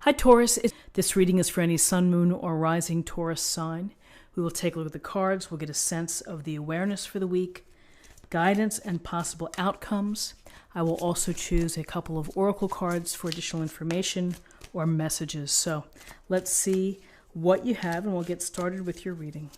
Hi, Taurus. This reading is for any sun, moon, or rising Taurus sign. We will take a look at the cards. We'll get a sense of the awareness for the week, guidance, and possible outcomes. I will also choose a couple of oracle cards for additional information or messages. So let's see what you have, and we'll get started with your reading.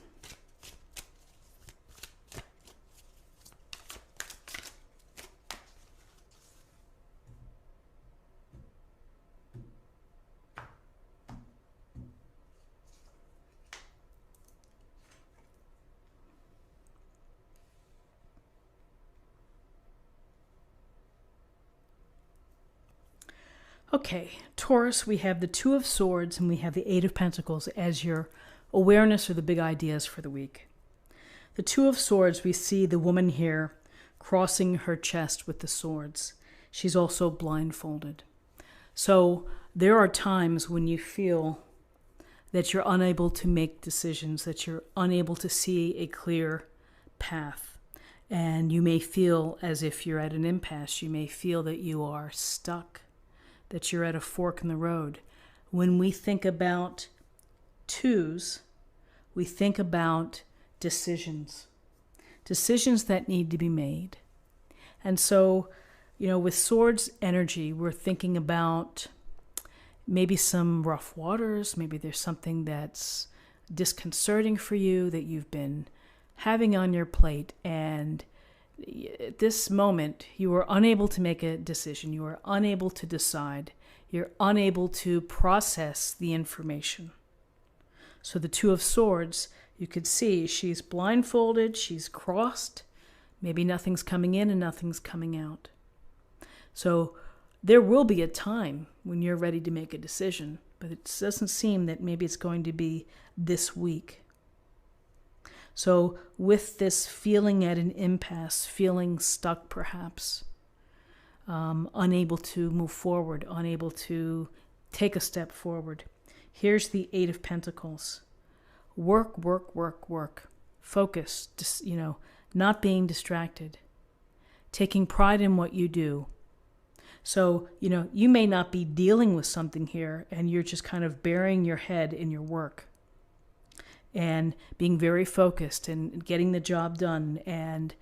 Okay, Taurus, we have the Two of Swords and we have the Eight of Pentacles as your awareness or the big ideas for the week. The Two of Swords, we see the woman here crossing her chest with the swords. She's also blindfolded. So there are times when you feel that you're unable to make decisions, that you're unable to see a clear path. And you may feel as if you're at an impasse. You may feel that you are stuck, that you're at a fork in the road. When we think about twos, we think about decisions that need to be made. And so, with swords energy, we're thinking about maybe some rough waters, maybe there's something that's disconcerting for you that you've been having on your plate, and at this moment, you are unable to make a decision. You are unable to decide. You're unable to process the information. So the Two of Swords, you could see she's blindfolded, she's crossed. Maybe nothing's coming in and nothing's coming out. So there will be a time when you're ready to make a decision, but it doesn't seem that maybe it's going to be this week. So with this feeling at an impasse, feeling stuck perhaps, unable to move forward, unable to take a step forward, here's the Eight of Pentacles. Work, work, work, work. Focus, not being distracted. Taking pride in what you do. So, you may not be dealing with something here and you're just kind of burying your head in your work and being very focused and getting the job done and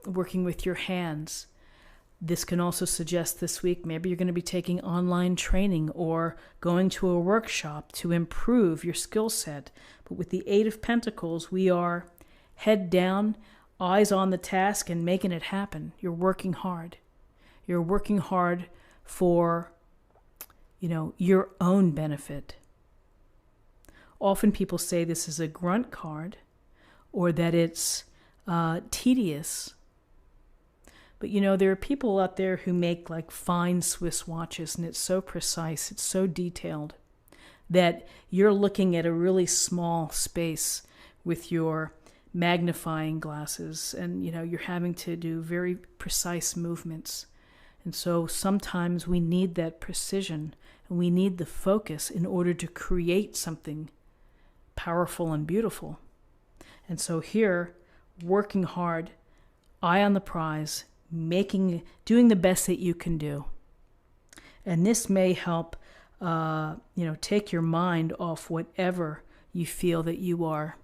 working with your hands. This can also suggest this week maybe you're going to be taking online training or going to a workshop to improve your skill set. But with the Eight of Pentacles, we are head down, eyes on the task, and making it happen. You're working hard. You're working hard for, your own benefit. Often people say this is a grunt card or that it's tedious. But there are people out there who make like fine Swiss watches, and it's so precise, it's so detailed that you're looking at a really small space with your magnifying glasses, and you're having to do very precise movements. And so sometimes we need that precision and we need the focus in order to create something powerful and beautiful. And so here, working hard, eye on the prize, doing the best that you can do. And this may help, take your mind off whatever you feel that you are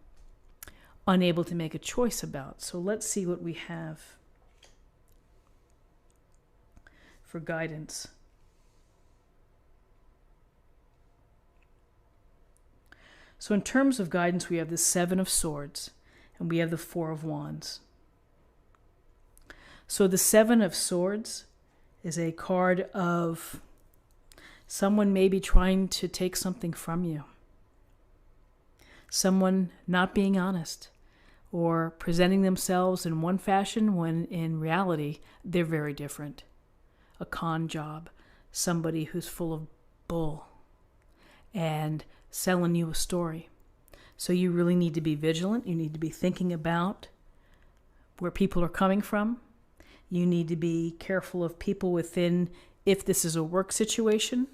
unable to make a choice about. So let's see what we have for guidance. So in terms of guidance, we have the Seven of Swords and we have the Four of Wands. So the Seven of Swords is a card of someone maybe trying to take something from you. Someone not being honest or presenting themselves in one fashion when in reality they're very different. A con job, somebody who's full of bull and selling you a story. So you really need to be vigilant. You need to be thinking about where people are coming from. You need to be careful of people within, if this is a work situation,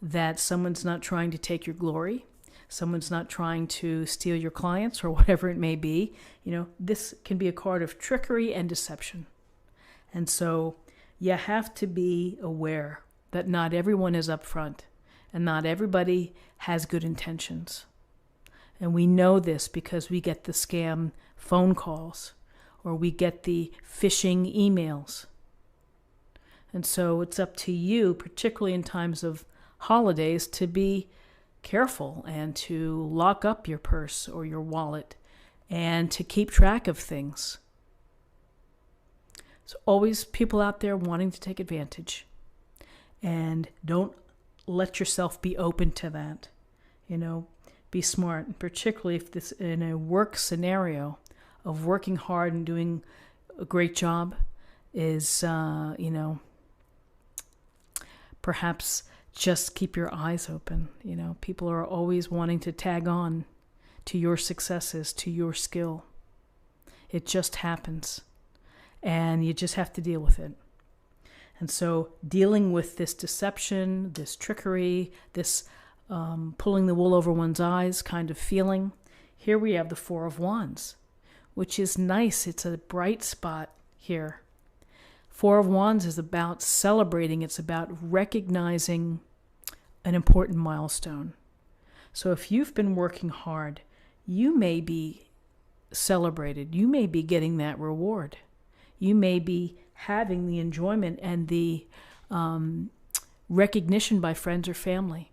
that someone's not trying to take your glory. Someone's not trying to steal your clients or whatever it may be. This can be a card of trickery and deception. And so you have to be aware that not everyone is upfront. and not everybody has good intentions. And we know this because we get the scam phone calls or we get the phishing emails. And so it's up to you, particularly in times of holidays, to be careful and to lock up your purse or your wallet and to keep track of things. There's always people out there wanting to take advantage. And don't let yourself be open to that. Be smart, and particularly if this in a work scenario of working hard and doing a great job is, perhaps just keep your eyes open. People are always wanting to tag on to your successes, to your skill. It just happens, and you just have to deal with it. And so dealing with this deception, this trickery, this pulling the wool over one's eyes kind of feeling. Here we have the Four of Wands, which is nice. It's a bright spot here. Four of Wands is about celebrating. It's about recognizing an important milestone. So if you've been working hard, you may be celebrated. You may be getting that reward. You may be having the enjoyment and the recognition by friends or family.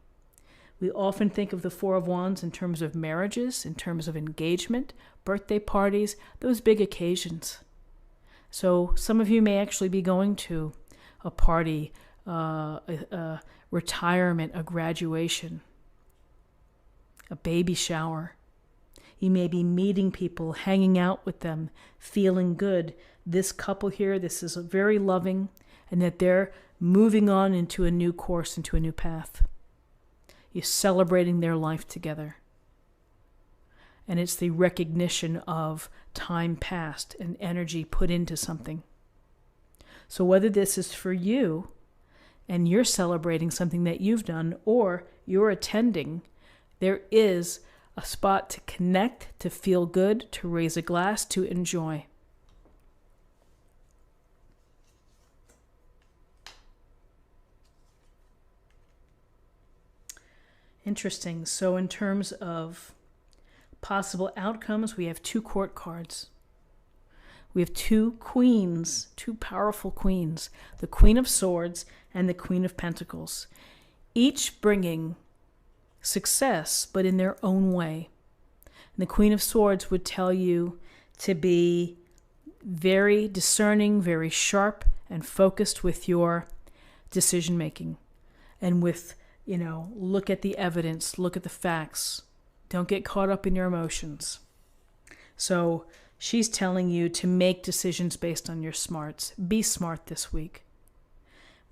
We often think of the Four of Wands in terms of marriages, in terms of engagement, birthday parties, those big occasions. So some of you may actually be going to a party, a retirement, a graduation, a baby shower. You may be meeting people, hanging out with them, feeling good. This couple here, this is very loving, and that they're moving on into a new course, into a new path. You're celebrating their life together. And it's the recognition of time past and energy put into something. So whether this is for you and you're celebrating something that you've done or you're attending, there is a spot to connect, to feel good, to raise a glass, to enjoy. Interesting. So in terms of possible outcomes, we have two court cards. We have two queens, two powerful queens, the Queen of Swords and the Queen of Pentacles, each bringing success, but in their own way. And the Queen of Swords would tell you to be very discerning, very sharp, and focused with your decision making and with look at the evidence, look at the facts. Don't get caught up in your emotions. So she's telling you to make decisions based on your smarts. Be smart this week.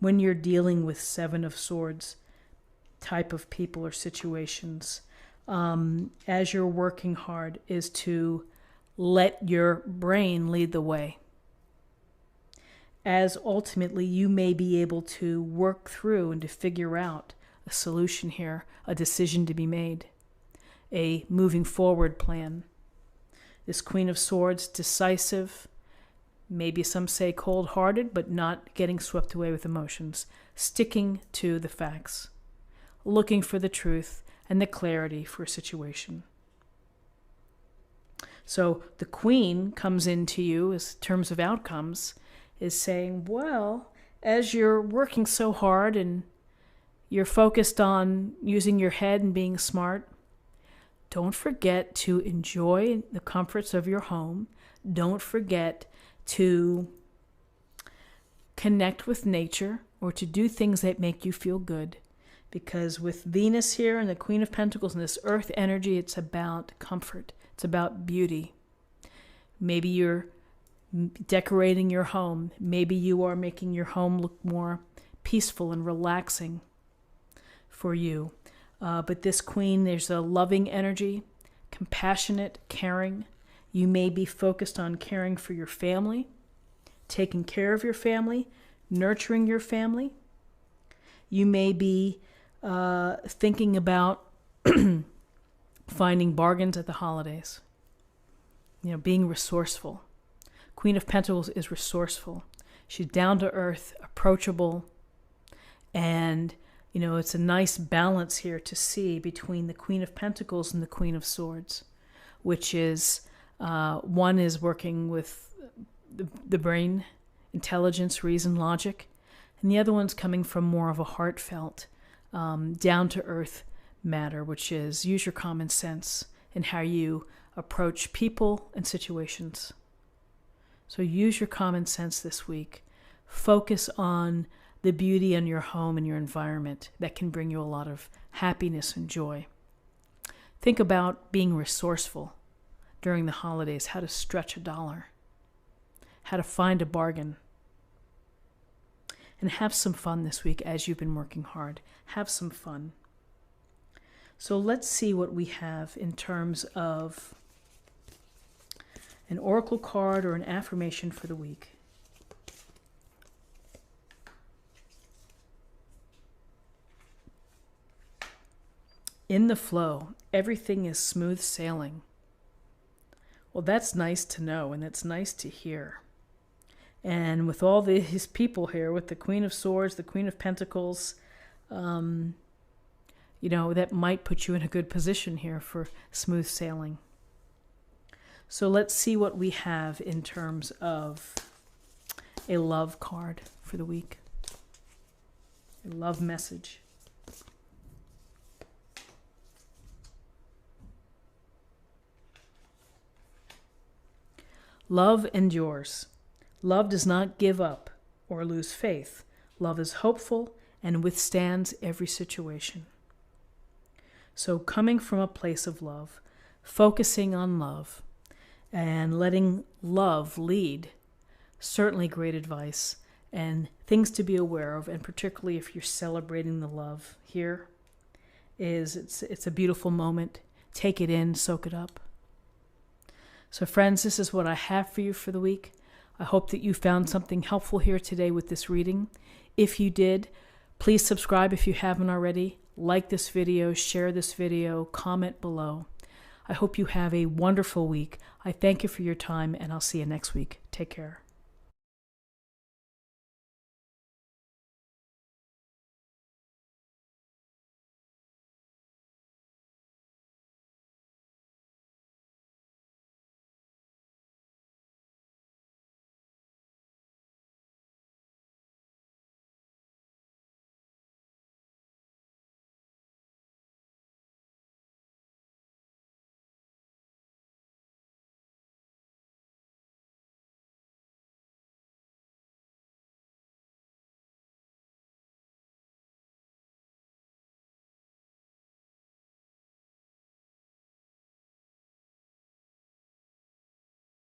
When you're dealing with Seven of Swords type of people or situations, as you're working hard, is to let your brain lead the way. As ultimately you may be able to work through and to figure out a solution here, a decision to be made, a moving forward plan. This Queen of Swords, decisive, maybe some say cold-hearted, but not getting swept away with emotions, sticking to the facts, looking for the truth and the clarity for a situation. So the Queen comes into you as terms of outcomes, is saying, well, as you're working so hard and you're focused on using your head and being smart, don't forget to enjoy the comforts of your home. Don't forget to connect with nature or to do things that make you feel good. Because with Venus here and the Queen of Pentacles and this earth energy, it's about comfort. It's about beauty. Maybe you're decorating your home. Maybe you are making your home look more peaceful and relaxing for you. But this Queen, there's a loving energy, compassionate, caring. You may be focused on caring for your family, taking care of your family, nurturing your family. You may be thinking about finding bargains at the holidays. Being resourceful. Queen of Pentacles is resourceful. She's down to earth, approachable, and You know, it's a nice balance here to see between the Queen of Pentacles and the Queen of Swords, which is one is working with the brain, intelligence, reason, logic, and the other one's coming from more of a heartfelt, down-to-earth matter, which is use your common sense in how you approach people and situations. So use your common sense this week. Focus on the beauty in your home and your environment that can bring you a lot of happiness and joy. Think about being resourceful during the holidays, how to stretch a dollar, how to find a bargain. And have some fun this week as you've been working hard. Have some fun. So let's see what we have in terms of an oracle card or an affirmation for the week. In the flow, everything is smooth sailing. Well, that's nice to know, and that's nice to hear. And with all these people here, with the Queen of Swords, the Queen of Pentacles, you know, that might put you in a good position here for smooth sailing. So let's see what we have in terms of a love card for the week. A love message. Love endures. Love does not give up or lose faith. Love is hopeful and withstands every situation. So coming from a place of love, focusing on love, and letting love lead, certainly great advice and things to be aware of, and particularly if you're celebrating the love here, it's a beautiful moment. Take it in, soak it up. So friends, this is what I have for you for the week. I hope that you found something helpful here today with this reading. If you did, please subscribe if you haven't already. Like this video, share this video, comment below. I hope you have a wonderful week. I thank you for your time, and I'll see you next week. Take care.